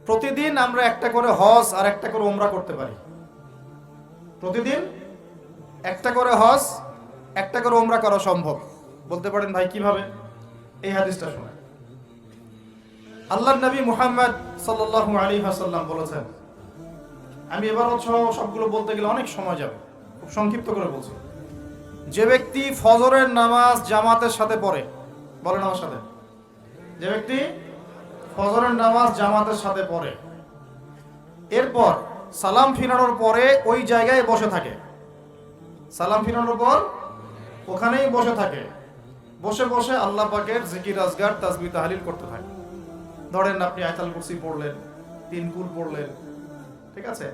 প্রতিদিন আমরা একটা করে হজ আর একটা করে ওমরা করতে পারি। প্রতিদিন একটা করে হজ একটা করে ওমরা করা সম্ভব। বলতে পারেন ভাই কিভাবে? এই হাদিসটা শুনে আল্লাহর নবী মুহাম্মদ সাল্লাল্লাহু আলাইহি ওয়াসাল্লাম বলেছেন, আমি এবার সবগুলো বলতে গেলে অনেক সময় যাবে, খুব সংক্ষিপ্ত করে বলছি। যে ব্যক্তি ফজরের নামাজ জামাতের সাথে পড়ে, বলেন আমার সাথে, যে ব্যক্তি ফজরের নামাজ জামাতের সাথে পড়ে, এরপর সালাম ফিরানোর পরে ওই জায়গায় বসে থাকে, সালাম ফিরানোর পর ওখানেই বসে থাকে, বসে বসে আল্লাহ পাকের জিকির আজগার তাসবিহ তাহলিল করতে থাকে। ধরেন আপনি আয়াতুল কুরসি পড়লেন, 3 কুল পড়লেন, ঠিক আছে,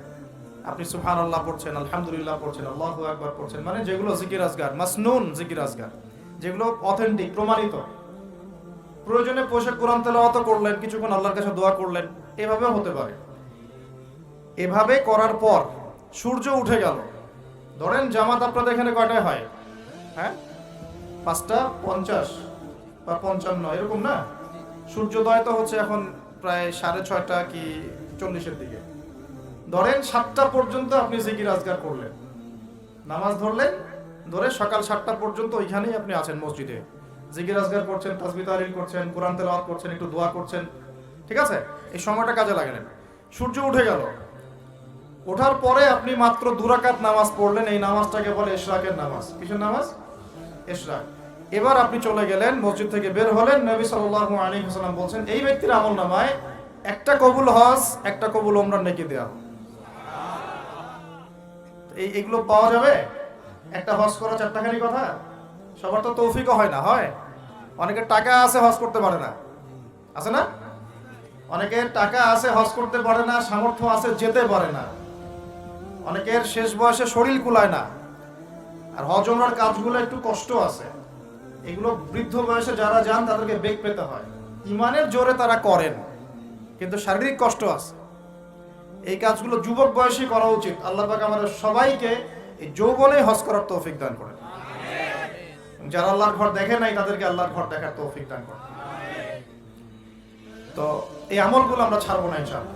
আপনি সুবহানাল্লাহ পড়ছেন, আলহামদুলিল্লাহ পড়ছেন, আল্লাহু আকবার পড়ছেন, মানে যেগুলো জিকির আজগার, মাসনুন জিকির আজগার, যেগুলো অথেন্টিক প্রমাণিত। প্রয়োজনে বসে কোরআন তেলাওয়াত করলেন, কিছুক্ষণ আল্লাহর কাছে দোয়া করলেন, এভাবেও হতে পারে। এভাবে করার পর সূর্য উঠে গেল। ধরেন জামাত আপনাদের এখানে কয়টায় হয়? হ্যাঁ, 5:50 বা 55 এরকম না? সূর্যোদয় তো হচ্ছে এখন প্রায় 6:30 কি 40-এর দিকে। ধরেন 7টা পর্যন্ত আপনি জিকির আজগার করলেন, নামাজ ধরলেন, ধরে সকাল 7টা পর্যন্ত ওইখানেই আপনি আছেন মসজিদে, জিকির আজগার করছেন, তাসবিহ তাহলিল করছেন, কোরআন তেলাওয়াত করছেন, একটু দোয়া করছেন, ঠিক আছে, এই সময়টা কাজে লাগালেন। সূর্য উঠে গেল, ওঠার পরে আপনি মাত্র 2 রাকাত নামাজ পড়লেন, এই নামাজটাকে বলে ইশরাকের নামাজ। কিসের নামাজ? ইশরাক। এবার আপনি চলে গেলেন, মসজিদ থেকে বের হলেন, নবী সাল্লাল্লাহু আলাইহি ওয়াসাল্লাম বলছেন এই ব্যক্তির আমলনামায় একটা কবুল হজ একটা কবুল ওমরার নেকি দেয়া হবে। এইগুলো পাওয়া যাবে? একটা হজ করা চারটাখানি কথা? সবার তো তৌফিকও হয় না, হয়? অনেকের টাকা আছে হজ করতে পারে না, আছে না? অনেকের টাকা আছে হজ করতে পারে না, সামর্থ্য আছে যেতে পারে না, অনেকের শেষ বয়সে শরীর কুলায় না, আর হজ ওমরার কাজগুলো একটু কষ্ট আছে। এগুলো বৃদ্ধ বয়সে যারা যান তাদেরকে বেগ পেতে হয়, ইমানের জোরে তারা করেন, কিন্তু শারীরিক কষ্ট আছে। এই কাজগুলো যুবক বয়সে করা উচিত। আল্লাহ পাক আমাদের সবাইকে এই যৌবনে হজ করার তৌফিক দান করেন। যারা আল্লাহর ঘর দেখে নাই তাদেরকে আল্লাহর ঘর দেখার তৌফিক দান করেন। তো এই আমলগুলো আমরা ছাড়বো না ইনশাআল্লাহ।